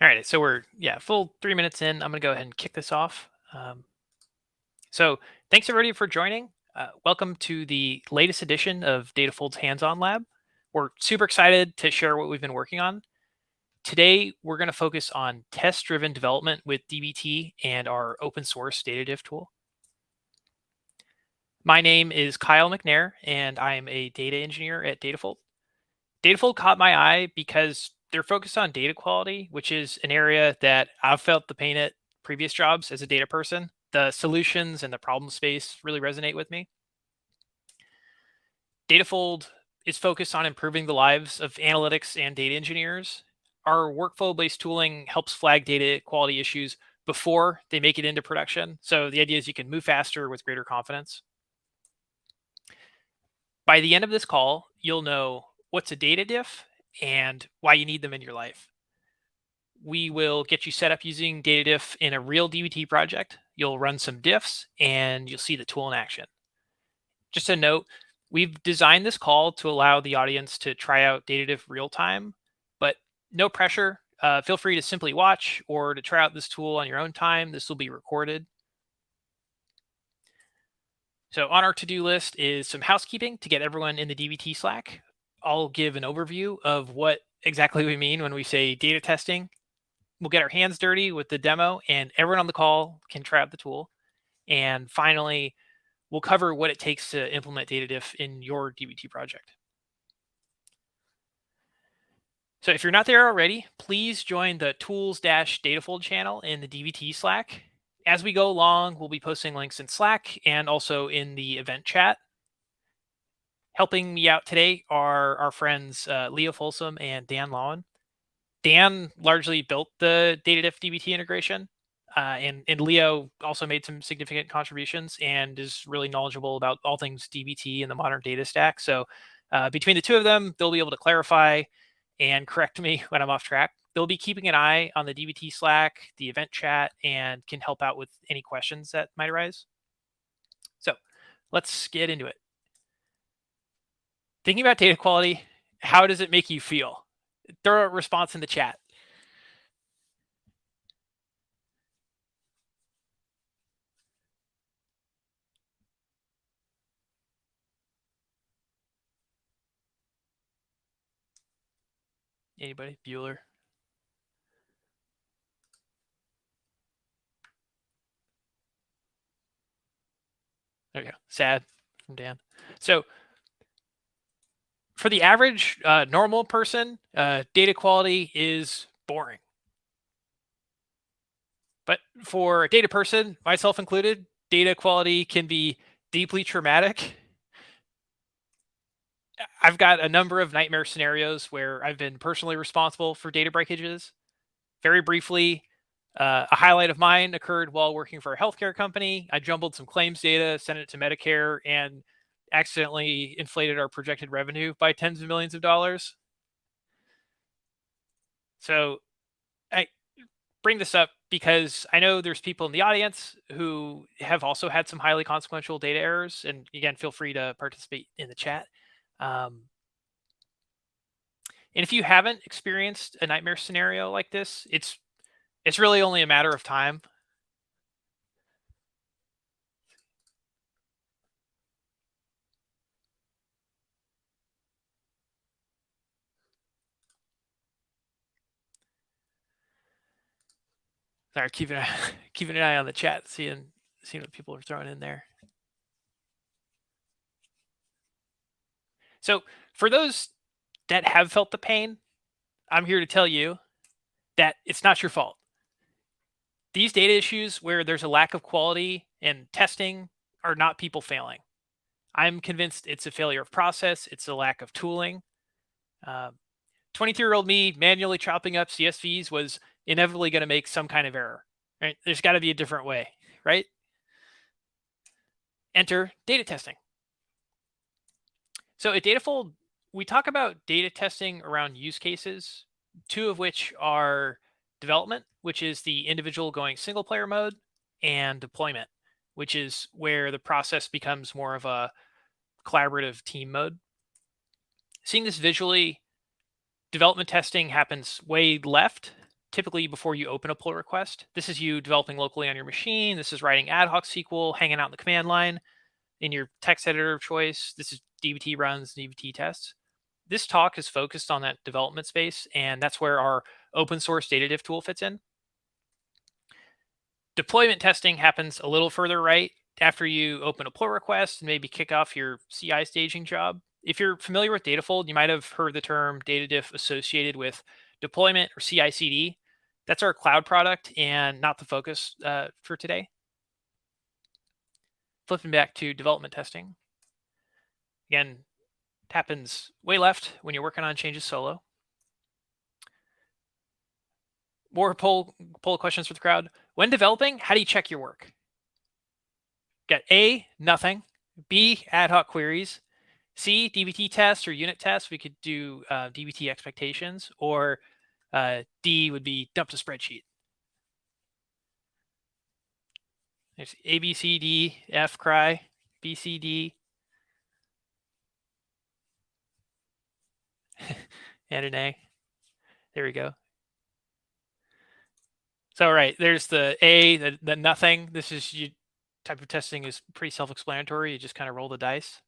All right, so we're full 3 minutes in. I'm gonna go ahead and kick this off. So thanks everybody for joining. Welcome to the latest edition of Datafold's Hands-On Lab. We're super excited to share what we've been working on. Today, we're going to focus on test-driven development with DBT and our open source data-diff tool. My name is Kyle McNair, and I am a data engineer at Datafold. Datafold caught my eye because they're focused on data quality, which is an area that I've felt the pain at previous jobs as a data person. The solutions and the problem space really resonate with me. Datafold is focused on improving the lives of analytics and data engineers. Our workflow-based tooling helps flag data quality issues before they make it into production. So the idea is you can move faster with greater confidence. By the end of this call, you'll know what's a data diff and why you need them in your life. We will get you set up using data diff in a real DBT project. You'll run some diffs and you'll see the tool in action. Just a note, we've designed this call to allow the audience to try out data diff real time, but no pressure. Feel free to simply watch or to try out this tool on your own time. This will be recorded. So on our to-do list is some housekeeping to get everyone in the DBT Slack. I'll give an overview of what exactly we mean when we say data testing. We'll get our hands dirty with the demo and everyone on the call can try out the tool. And finally, we'll cover what it takes to implement data diff in your DBT project. So if you're not there already, please join the tools-datafold channel in the DBT Slack. As we go along, we'll be posting links in Slack and also in the event chat. Helping me out today are our friends Leo Folsom and Dan Lowen. Dan largely built the data-diff DBT integration, and Leo also made some significant contributions and is really knowledgeable about all things DBT and the modern data stack. So between the two of them, they'll be able to clarify and correct me when I'm off track. They'll be keeping an eye on the DBT Slack, the event chat, and can help out with any questions that might arise. So let's get into it. Thinking about data quality, how does it make you feel? Throw a response in the chat. Anybody? Bueller? Okay, sad from Dan. So for the average normal person, data quality is boring. But for a data person, myself included, data quality can be deeply traumatic. I've got a number of nightmare scenarios where I've been personally responsible for data breakages. Very briefly, a highlight of mine occurred while working for a healthcare company. I jumbled some claims data, sent it to Medicare, and accidentally inflated our projected revenue by tens of millions of dollars. So I bring this up because I know there's people in the audience who have also had some highly consequential data errors. And again, feel free to participate in the chat. And if you haven't experienced a nightmare scenario like this, it's really only a matter of time. Sorry, keeping an eye on the chat, seeing what people are throwing in there. So for those that have felt the pain, I'm here to tell you that it's not your fault. These data issues where there's a lack of quality and testing are not people failing. I'm convinced it's a failure of process. It's a lack of tooling. 23-year-old me manually chopping up CSVs was inevitably going to make some kind of error. Right? There's got to be a different way, right? Enter data testing. So at Datafold, we talk about data testing around use cases, two of which are development, which is the individual going single player mode, and deployment, which is where the process becomes more of a collaborative team mode. Seeing this visually, development testing happens way left typically before you open a pull request. This is you developing locally on your machine. This is writing ad hoc SQL, hanging out in the command line in your text editor of choice. This is dbt runs, dbt tests. This talk is focused on that development space, and that's where our open source data-diff tool fits in. Deployment testing happens a little further right after you open a pull request and maybe kick off your CI staging job. If you're familiar with Datafold, you might have heard the term data-diff associated with deployment or CI/CD. That's our cloud product and not the focus for today. Flipping back to development testing. Again, it happens way left when you're working on changes solo. More poll questions for the crowd. When developing, how do you check your work? Got A, nothing. B, ad hoc queries. C, DBT tests or unit tests. We could do DBT expectations. Or D would be dump to spreadsheet. There's A, B, C, D, F, cry, B, C, D. And an A. There we go. So, right, there's the A, the nothing. This is type of testing is pretty self-explanatory. You just kind of roll the dice.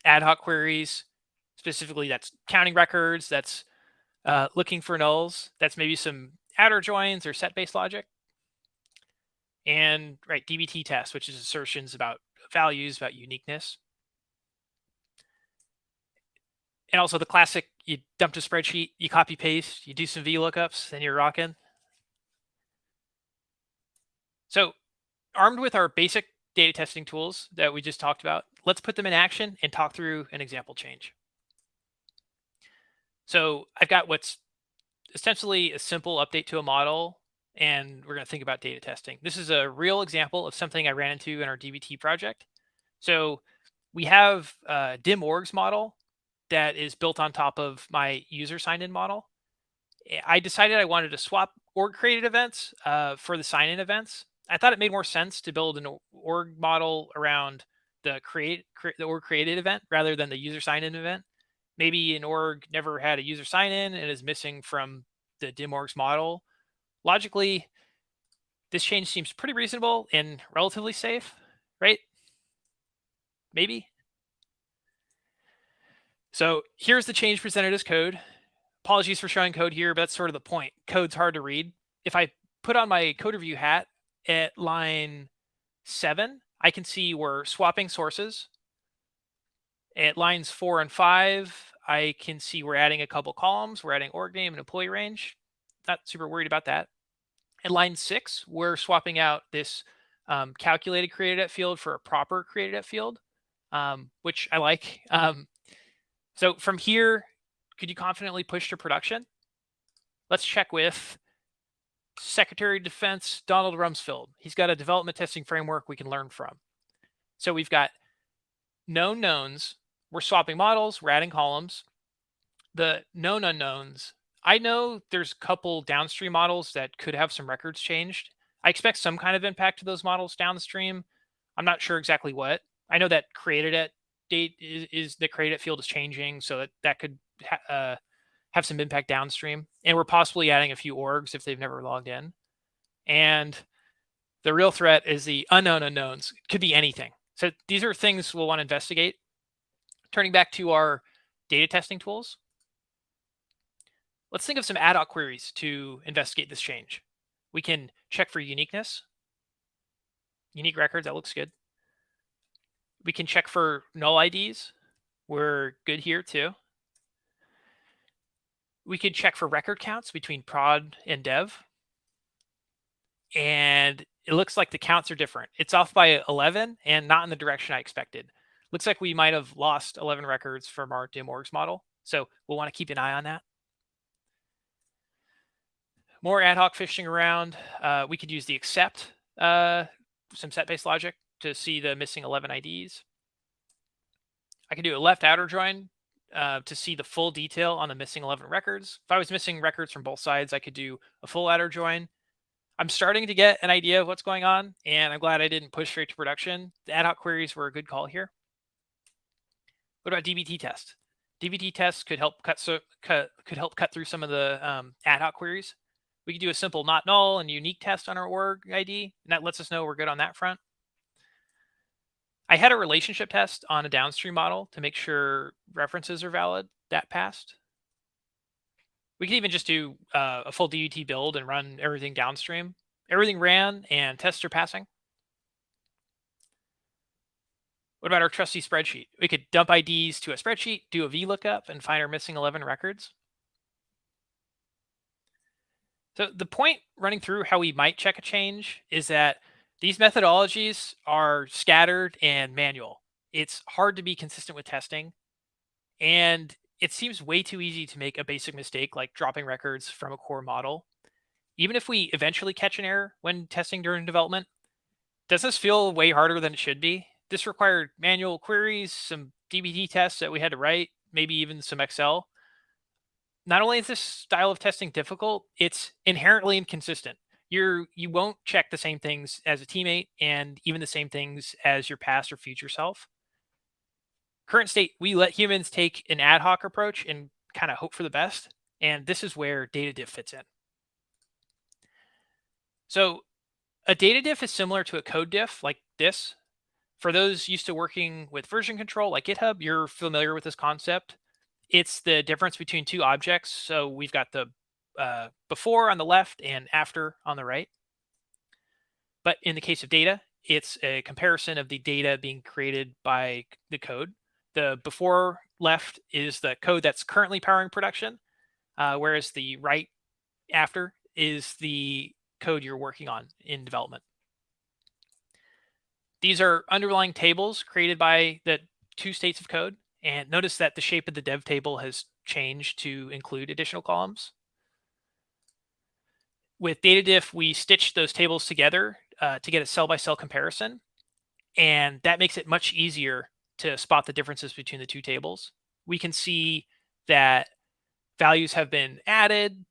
Ad hoc queries, specifically that's counting records, that's looking for nulls, that's maybe some outer joins or set-based logic. And right, DBT test, which is assertions about values, about uniqueness. And also the classic, you dump to spreadsheet, you copy paste, you do some VLOOKUPs, then you're rocking. So armed with our basic data testing tools that we just talked about, let's put them in action and talk through an example change. So I've got what's essentially a simple update to a model, and we're going to think about data testing. This is a real example of something I ran into in our DBT project. So we have a dim orgs model that is built on top of my user sign-in model. I decided I wanted to swap org created events for the sign-in events. I thought it made more sense to build an org model around the org created event rather than the user sign-in event. Maybe an org never had a user sign-in and is missing from the dim orgs model. Logically, this change seems pretty reasonable and relatively safe, right? Maybe. So here's the change presented as code. Apologies for showing code here, but that's sort of the point. Code's hard to read. If I put on my code review hat at line 7, I can see we're swapping sources. At lines 4 and 5, I can see we're adding a couple columns. We're adding org name and employee range. Not super worried about that. At line 6, we're swapping out this calculated created at field for a proper created at field, which I like. So from here, could you confidently push to production? Let's check with Secretary of Defense Donald Rumsfeld. He's got a development testing framework we can learn from. So we've got known knowns. We're swapping models. We're adding columns. The known unknowns. I know there's a couple downstream models that could have some records changed. I expect some kind of impact to those models downstream. I'm not sure exactly what. I know that created at date is the created field is changing, so that could have some impact downstream. And we're possibly adding a few orgs if they've never logged in. And the real threat is the unknown unknowns. It could be anything. So these are things we'll want to investigate. Turning back to our data testing tools, let's think of some ad hoc queries to investigate this change. We can check for uniqueness, unique records, that looks good. We can check for null IDs. We're good here too. We could check for record counts between prod and dev. And it looks like the counts are different. It's off by 11 and not in the direction I expected. Looks like we might have lost 11 records from our dim orgs model. So we'll want to keep an eye on that. More ad hoc fishing around. We could use the accept, some set-based logic to see the missing 11 IDs. I can do a left outer join to see the full detail on the missing 11 records. If I was missing records from both sides, I could do a full outer join. I'm starting to get an idea of what's going on, and I'm glad I didn't push straight to production. The ad hoc queries were a good call here. What about DBT test? DBT tests could help cut through some of the ad hoc queries. We could do a simple not null and unique test on our org ID, and that lets us know we're good on that front. I had a relationship test on a downstream model to make sure references are valid. That passed. We could even just do a full DBT build and run everything downstream. Everything ran and tests are passing. What about our trusty spreadsheet? We could dump IDs to a spreadsheet, do a VLOOKUP, and find our missing 11 records. So the point running through how we might check a change is that these methodologies are scattered and manual. It's hard to be consistent with testing, and it seems way too easy to make a basic mistake like dropping records from a core model. Even if we eventually catch an error when testing during development, does this feel way harder than it should be? This required manual queries, some DBT tests that we had to write, maybe even some Excel. Not only is this style of testing difficult, it's inherently inconsistent. You won't check the same things as a teammate and even the same things as your past or future self. Current state, we let humans take an ad hoc approach and kind of hope for the best. And this is where data-diff fits in. So a data-diff is similar to a code diff like this. For those used to working with version control like GitHub, you're familiar with this concept. It's the difference between two objects. So we've got the before on the left and after on the right. But in the case of data, it's a comparison of the data being created by the code. The before left is the code that's currently powering production, whereas the right after is the code you're working on in development. These are underlying tables created by the two states of code. And notice that the shape of the dev table has changed to include additional columns. With data-diff, we stitch those tables together to get a cell-by-cell comparison. And that makes it much easier to spot the differences between the two tables. We can see that values have been added,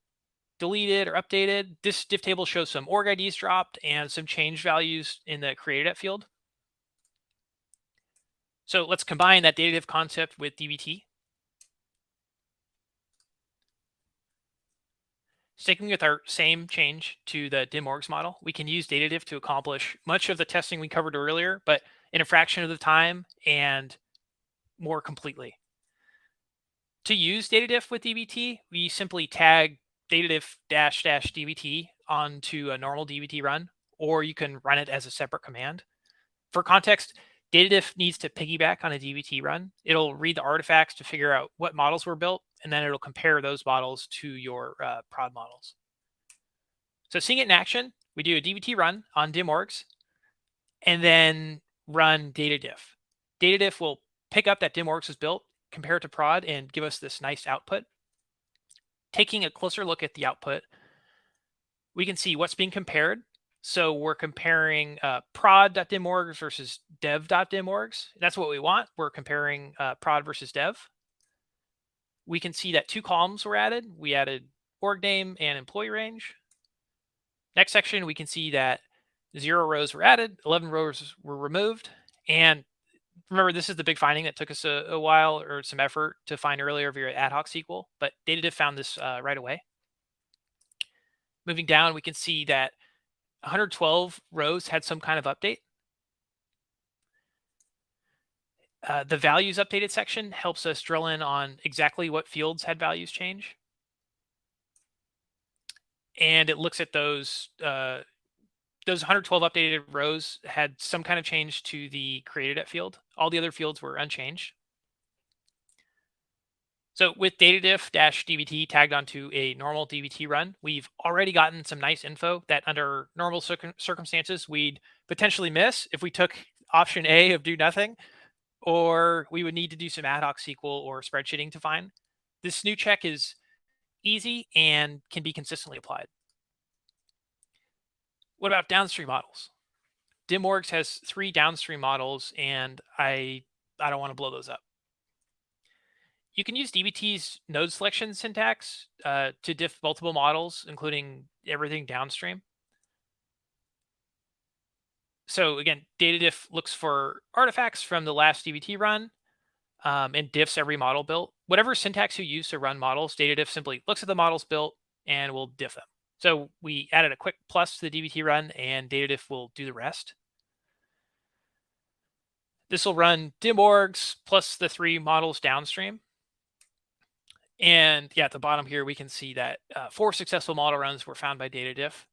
deleted, or updated. This diff table shows some org IDs dropped and some change values in the created at field. So let's combine that data-diff concept with DBT. Sticking with our same change to the dim-orgs model, we can use data-diff to accomplish much of the testing we covered earlier, but in a fraction of the time and more completely. To use data-diff with DBT, we simply tag data-diff -- dbt onto a normal DBT run, or you can run it as a separate command. For context, data-diff needs to piggyback on a DBT run. It'll read the artifacts to figure out what models were built, and then it'll compare those models to your prod models. So seeing it in action, we do a DBT run on dim-orgs, and then run data-diff. Data-diff will pick up that dim-orgs was built, compare it to prod, and give us this nice output. Taking a closer look at the output, we can see what's being compared. So we're comparing prod.dim-orgs versus dev.dim-orgs. That's what we want. We're comparing prod versus dev. We can see that two columns were added. We added org name and employee range. Next section, we can see that 0 rows were added, 11 rows were removed. And remember, this is the big finding that took us a while or some effort to find earlier via ad hoc SQL, but data-diff found this right away. Moving down, we can see that 112 rows had some kind of update. The values updated section helps us drill in on exactly what fields had values change. And it looks at those 112 updated rows had some kind of change to the created at field. All the other fields were unchanged. So with data-diff -dbt tagged onto a normal DBT run, we've already gotten some nice info that under normal circumstances we'd potentially miss if we took option A of do nothing, or we would need to do some ad hoc SQL or spreadsheeting to find. This new check is easy and can be consistently applied. What about downstream models? dim-orgs has 3 downstream models, and I don't want to blow those up. You can use dbt's node selection syntax to diff multiple models, including everything downstream. So again, data-diff looks for artifacts from the last dbt run and diffs every model built. whatever syntax you use to run models, data-diff simply looks at the models built and will diff them. So we added a quick plus to the dbt run, and data-diff will do the rest. This will run dim-orgs plus the 3 models downstream. And yeah, at the bottom here, we can see that 4 successful model runs were found by data-diff.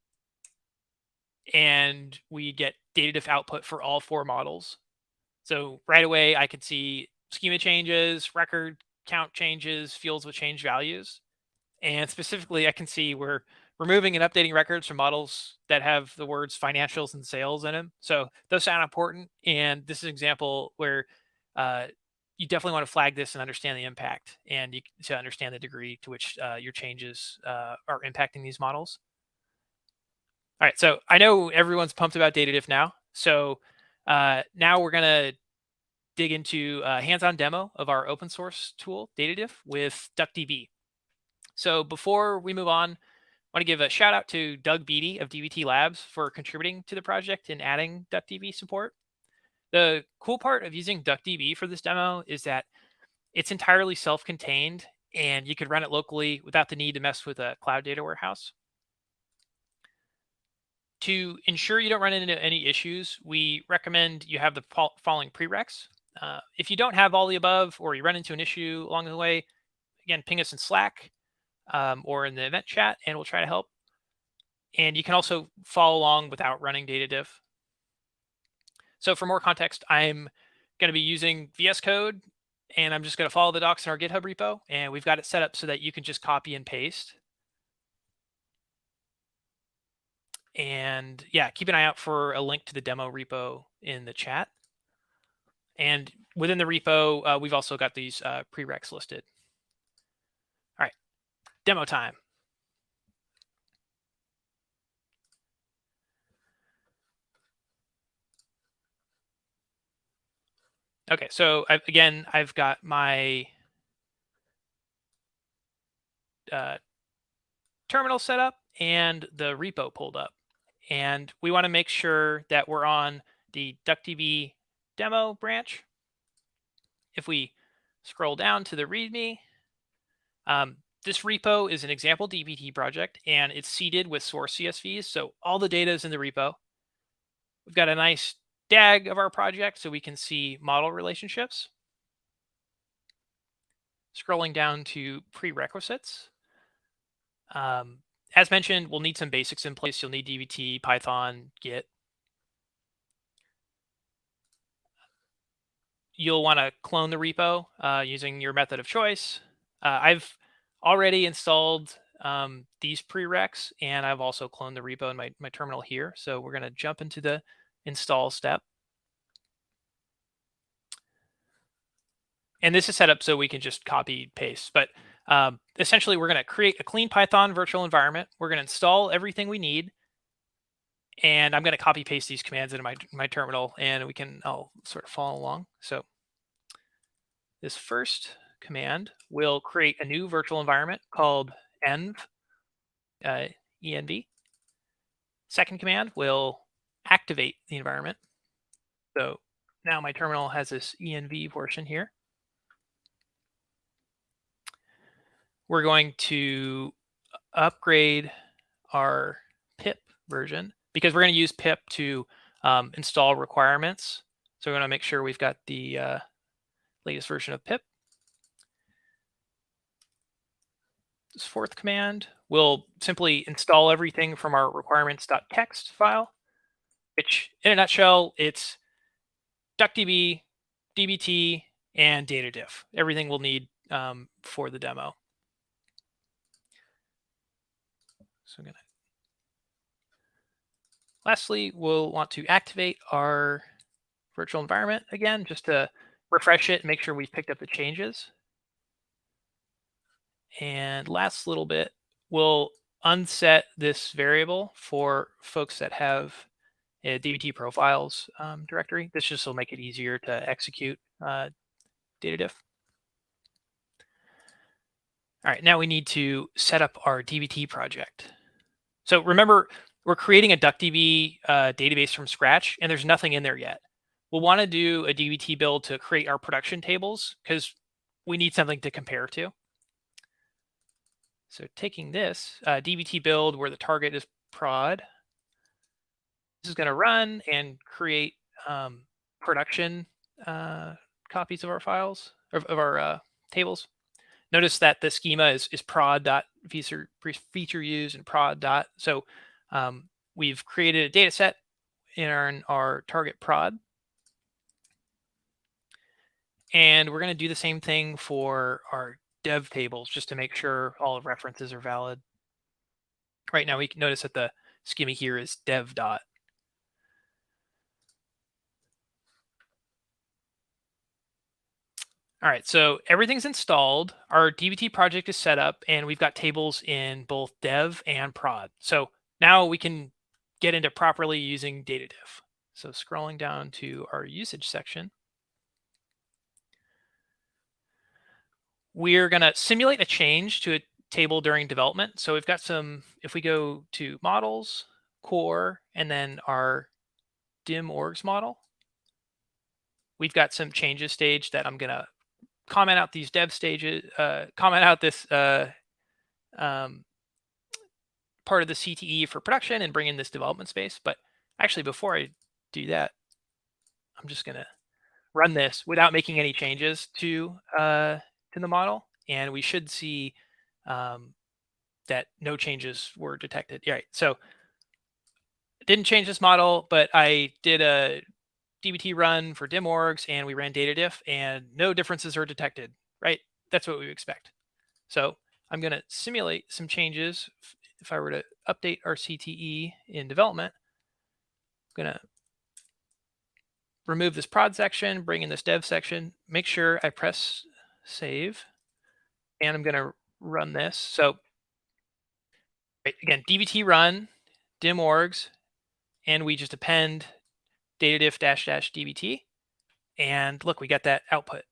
And we get data-diff output for all 4 models. So right away, I could see schema changes, record count changes, fields with change values. And specifically, I can see we're removing and updating records from models that have the words financials and sales in them. So those sound important. And this is an example where uh, you definitely want to flag this and understand the impact, and to understand the degree to which your changes are impacting these models. All right, so I know everyone's pumped about data-diff now. So now we're going to dig into a hands-on demo of our open source tool, data-diff, with DuckDB. So before we move on, I want to give a shout out to Doug Beatty of DBT Labs for contributing to the project and adding DuckDB support. The cool part of using DuckDB for this demo is that it's entirely self-contained, and you could run it locally without the need to mess with a cloud data warehouse. To ensure you don't run into any issues, we recommend you have the following prereqs. If you don't have all the above, or you run into an issue along the way, again, ping us in Slack or in the event chat, and we'll try to help. And you can also follow along without running data-diff. So for more context, I'm going to be using VS Code, and I'm just going to follow the docs in our GitHub repo, and we've got it set up so that you can just copy and paste. And yeah, keep an eye out for a link to the demo repo in the chat. And within the repo, we've also got these prereqs listed. All right, demo time. Okay, so I've got my terminal set up and the repo pulled up. And we want to make sure that we're on the DuckDB demo branch. If we scroll down to the README, this repo is an example DBT project, and it's seeded with source CSVs. So all the data is in the repo. We've got a nice DAG of our project so we can see model relationships. Scrolling down to prerequisites. As mentioned, we'll need some basics in place. You'll need dbt, Python, Git. You'll want to clone the repo using your method of choice. I've already installed these prereqs, and I've also cloned the repo in my terminal here. So we're going to jump into the install step. And this is set up so we can just copy paste. But essentially, we're going to create a clean Python virtual environment. We're going to install everything we need. And I'm going to copy paste these commands into my terminal, and I'll sort of follow along. So this first command will create a new virtual environment called env, env. Second command will activate the environment. So now my terminal has this env portion here. We're going to upgrade our pip version because we're going to use pip to install requirements. So we're going to make sure we've got the latest version of pip. This fourth command will simply install everything from our requirements.txt file, which in a nutshell, it's DuckDB, dbt, and data-diff. Everything we'll need for the demo. So I'm gonna. Lastly, we'll want to activate our virtual environment again, just to refresh it and make sure we've picked up the changes. And last little bit, we'll unset this variable for folks that have a dbt profiles directory. This just will make it easier to execute data-diff. All right, now we need to set up our dbt project. So remember, we're creating a DuckDB database from scratch, and there's nothing in there yet. We'll want to do a dbt build to create our production tables, because we need something to compare to. So taking this dbt build where the target is prod, this is going to run and create production copies of our files, of our tables. Notice that the schema is prod.feature use and prod dot. So we've created a data set in our target prod. And we're going to do the same thing for our dev tables just to make sure all of references are valid. Right now we can notice that the schema here is dev dot. All right, so everything's installed. Our dbt project is set up, and we've got tables in both dev and prod. So now we can get into properly using data-diff. So scrolling down to our usage section, we're going to simulate a change to a table during development. So we've got some, if we go to models, core, and then our dim orgs model, we've got some changes staged that I'm going to comment out these dev stages, comment out this part of the CTE for production and bring in this development space. But actually, before I do that, I'm just going to run this without making any changes to the model, and we should see that no changes were detected. Yeah, right. So didn't change this model, but I did a dbt run for dim orgs, and we ran data-diff, and no differences are detected. Right? That's what we expect. So I'm going to simulate some changes. If I were to update our CTE in development, I'm going to remove this prod section, bring in this dev section, make sure I press save, and I'm going to run this. So right, again, dbt run, dim orgs, and we just append data-diff --dbt, and look, we got that output.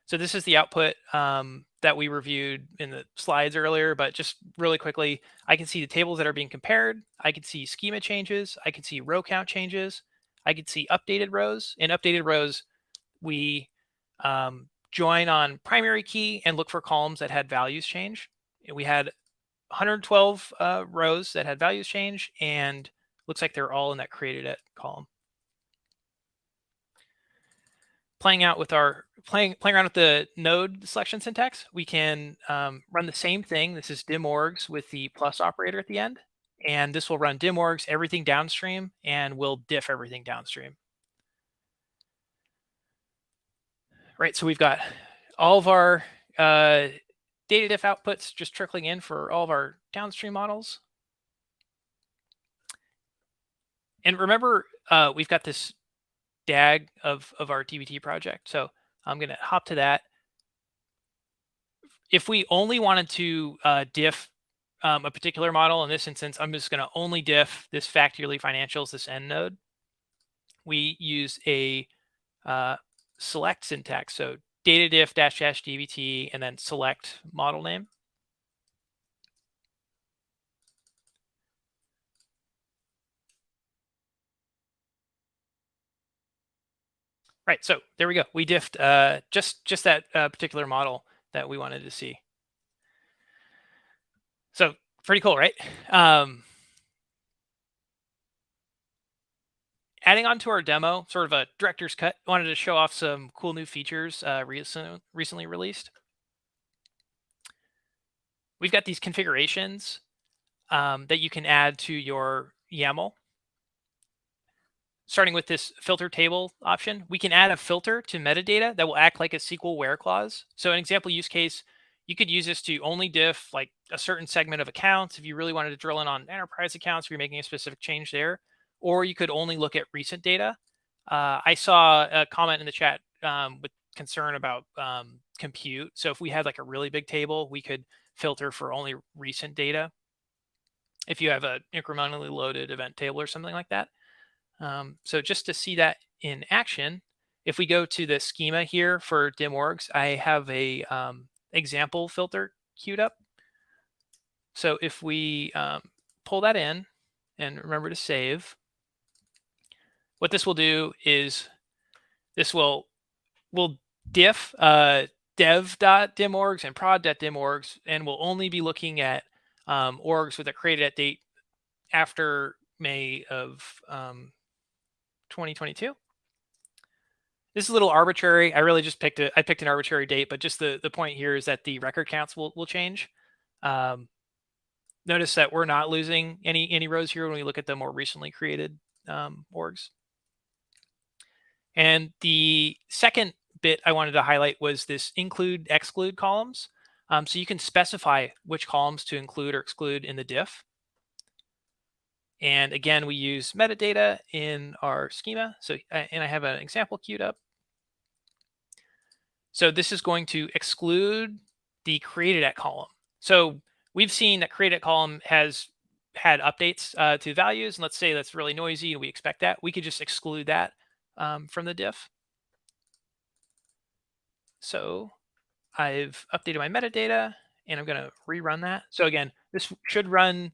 So this is the output that we reviewed in the slides earlier, but just really quickly, I can see the tables that are being compared. I can see schema changes. I can see row count changes. I can see updated rows. In updated rows, we join on primary key and look for columns that had values change. We had 112 rows that had values change, and looks like they're all in that created at column. Playing around with the node selection syntax, we can run the same thing. This is dim orgs with the plus operator at the end, and this will run dim orgs everything downstream, and will diff everything downstream. Right, so we've got all of our data diff outputs just trickling in for all of our downstream models. And remember, we've got this DAG of our dbt project. So I'm going to hop to that. If we only wanted to diff a particular model, in this instance, I'm just going to only diff this fact yearly financials, this end node. We use a select syntax. So data diff -- dbt and then select model name. Right, so there we go. We diffed just that particular model that we wanted to see. So pretty cool, right? Adding on to our demo, sort of a director's cut, wanted to show off some cool new features recently released. We've got these configurations that you can add to your YAML. Starting with this filter table option, we can add a filter to metadata that will act like a SQL where clause. So an example use case, you could use this to only diff like a certain segment of accounts if you really wanted to drill in on enterprise accounts, if you're making a specific change there, or you could only look at recent data. I saw a comment in the chat with concern about compute. So if we had like a really big table, we could filter for only recent data. If you have an incrementally loaded event table or something like that. So just to see that in action, if we go to the schema here for dim orgs, I have a example filter queued up. So if we pull that in and remember to save, what this will do is this will diff dev.dimorgs and prod.dimorgs, and we'll only be looking at orgs with a created at date after May of 2022. This is a little arbitrary. I really just picked an arbitrary date, but just the point here is that the record counts will change. Notice that we're not losing any rows here when we look at the more recently created orgs. And the second bit I wanted to highlight was this include exclude columns. So you can specify which columns to include or exclude in the diff. And again, we use metadata in our schema. So, and I have an example queued up. So this is going to exclude the created at column. So we've seen that created at column has had updates to values. And let's say that's really noisy and we expect that. We could just exclude that from the diff. So I've updated my metadata and I'm going to rerun that. So again, this should run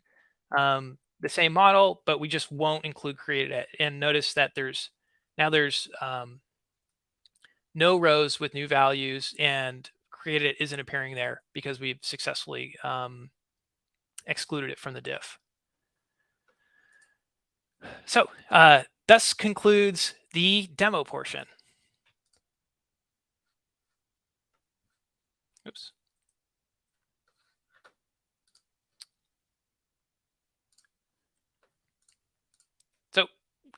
the same model, but we just won't include created at. And notice that there's no rows with new values, and created it isn't appearing there because we've successfully excluded it from the diff. So thus concludes the demo portion. Oops. So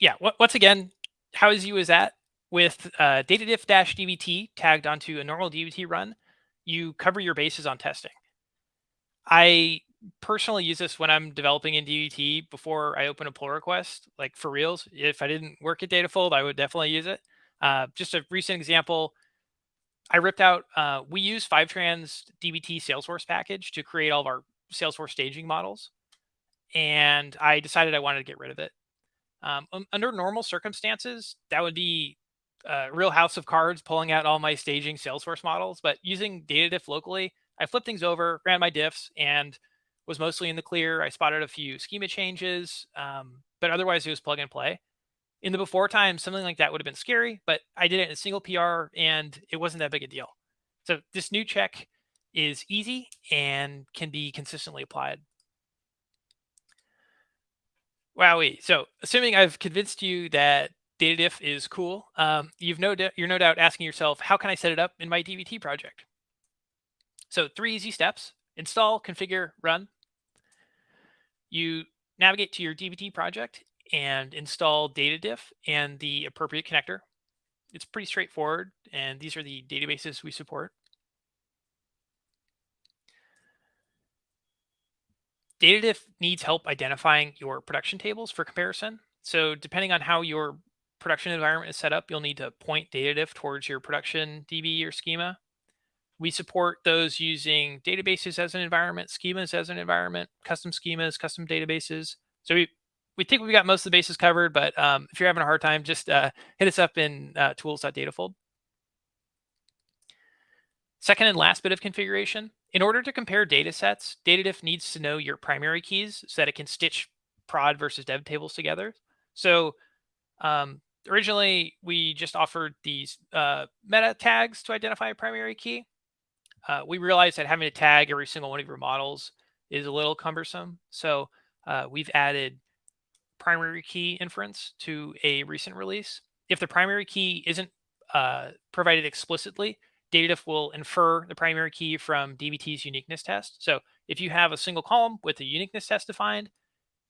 yeah, once again, how easy was that? With data-diff-dbt tagged onto a normal dbt run, you cover your bases on testing. I personally use this when I'm developing in dbt before I open a pull request, like for reals. If I didn't work at Datafold, I would definitely use it. Just a recent example, I ripped out, we use Fivetrans dbt Salesforce package to create all of our Salesforce staging models. And I decided I wanted to get rid of it. Under normal circumstances, that would be a real house of cards pulling out all my staging Salesforce models. But using data-diff locally, I flipped things over, ran my diffs, and was mostly in the clear. I spotted a few schema changes, but otherwise it was plug and play. In the before time, something like that would have been scary, but I did it in a single PR and it wasn't that big a deal. So this new check is easy and can be consistently applied. Wowee. So assuming I've convinced you that data-diff is cool, you're no doubt asking yourself, how can I set it up in my DBT project? So 3 easy steps: install, configure, run. You navigate to your DBT project and install data-diff and the appropriate connector. It's pretty straightforward, and these are the databases we support. Data-diff needs help identifying your production tables for comparison. So depending on how your production environment is set up, you'll need to point data-diff towards your production DB or schema. We support those using databases as an environment, schemas as an environment, custom schemas, custom databases. So we think we've got most of the bases covered, but if you're having a hard time, just hit us up in tools.datafold. Second and last bit of configuration. In order to compare data sets, data-diff needs to know your primary keys so that it can stitch prod versus dev tables together. So originally, we just offered these meta tags to identify a primary key. We realized that having to tag every single one of your models is a little cumbersome. So we've added primary key inference to a recent release. If the primary key isn't provided explicitly, data-diff will infer the primary key from dbt's uniqueness test. So if you have a single column with a uniqueness test defined,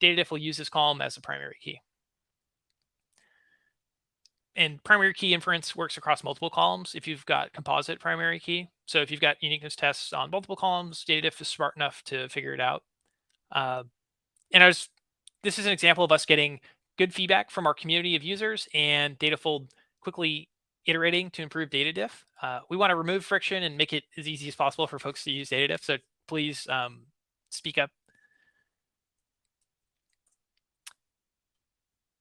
data-diff will use this column as the primary key. And primary key inference works across multiple columns if you've got composite primary key. So if you've got uniqueness tests on multiple columns, data-diff is smart enough to figure it out. This is an example of us getting good feedback from our community of users and Datafold quickly iterating to improve data-diff. We want to remove friction and make it as easy as possible for folks to use data-diff. So please speak up.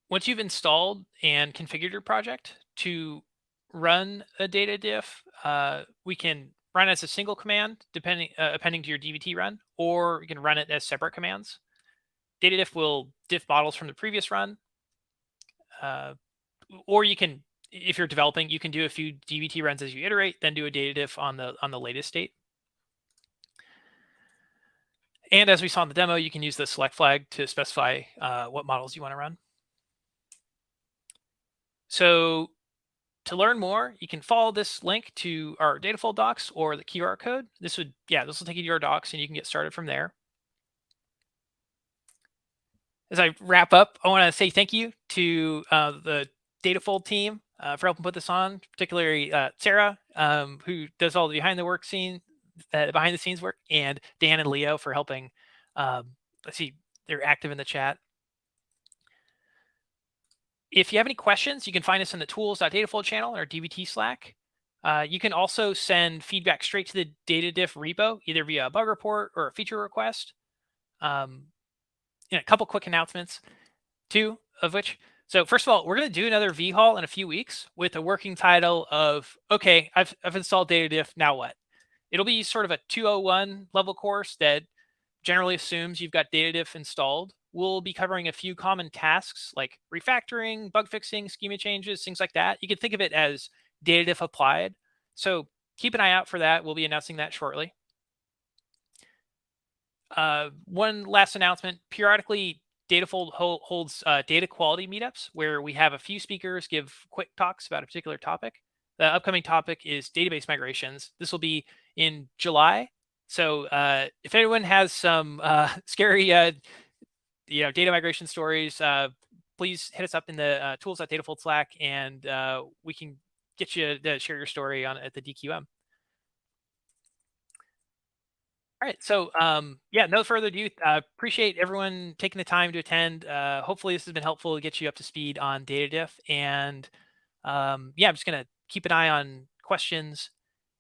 Once you've installed and configured your project to run a data-diff, we can run as a single command appending to your dbt run, or you can run it as separate commands. Data-diff will diff models from the previous run, or you can if you're developing, you can do a few DBT runs as you iterate, then do a data-diff on the latest state. And as we saw in the demo, you can use the select flag to specify what models you want to run. So to learn more, you can follow this link to our Datafold docs or the QR code. This will take you to our docs and you can get started from there. As I wrap up, I want to say thank you to the Datafold team for helping put this on, particularly Sarah, who does all the behind the scenes work, and Dan and Leo for helping. Let's see, they're active in the chat. If you have any questions, you can find us in the tools.datafold channel in our DBT Slack. You can also send feedback straight to the data-diff repo, either via a bug report or a feature request. And a couple quick announcements, two of which. So first of all, we're going to do another vhaul in a few weeks with a working title of, okay, I've installed data-diff, now what? It'll be sort of a 201 level course that generally assumes you've got data-diff installed. We'll be covering a few common tasks like refactoring, bug fixing, schema changes, things like that. You can think of it as data-diff applied. So keep an eye out for that. We'll be announcing that shortly. One last announcement, periodically Datafold holds data quality meetups where we have a few speakers give quick talks about a particular topic. The upcoming topic is database migrations. This will be in July. So if anyone has some scary data migration stories, please hit us up in the tools.datafold Slack and we can get you to share your story at the DQM. All right. So, no further ado. Appreciate everyone taking the time to attend. Hopefully, this has been helpful to get you up to speed on data-diff. And I'm just going to keep an eye on questions.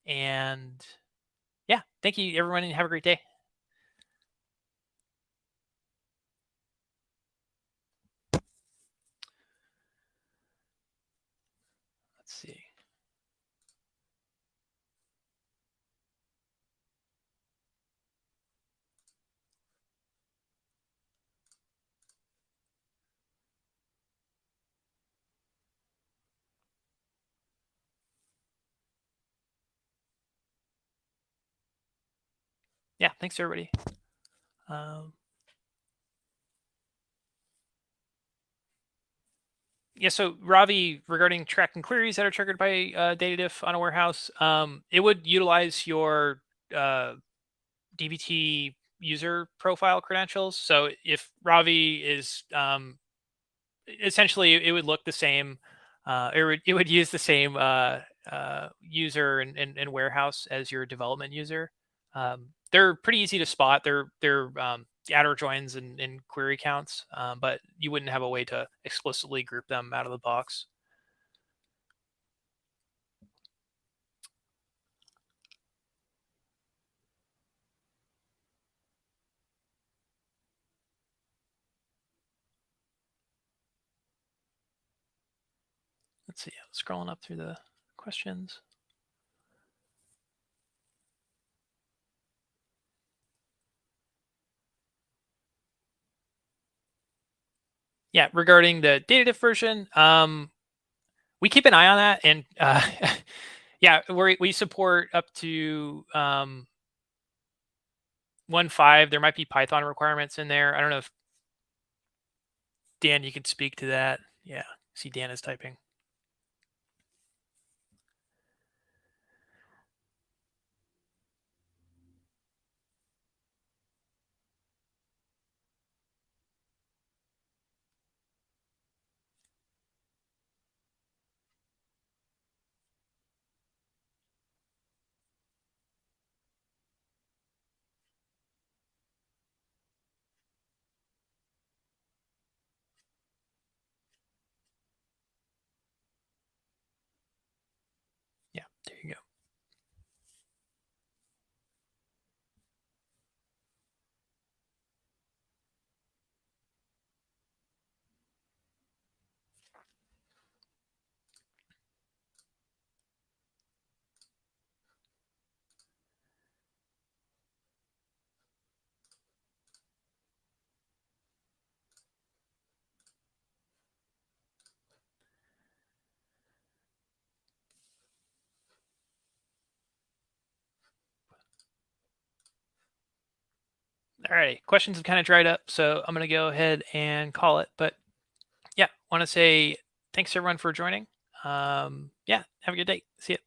And thank you, everyone, and have a great day. Let's see. Yeah, thanks, everybody. So Ravi, regarding tracking queries that are triggered by data-diff on a warehouse, it would utilize your DBT user profile credentials. So if Ravi is essentially, it would look the same. It would use the same user and warehouse as your development user. They're pretty easy to spot. They're outer joins and query counts, but you wouldn't have a way to explicitly group them out of the box. Let's see. Scrolling up through the questions. Yeah, regarding the data-diff version, we keep an eye on that, and we support up to 1.5. There might be Python requirements in there. I don't know if Dan, you could speak to that. Yeah, see Dan is typing. Yeah, there you go. All right, questions have kind of dried up, so I'm going to go ahead and call it. But yeah, want to say thanks everyone for joining. Yeah, have a good day. See ya.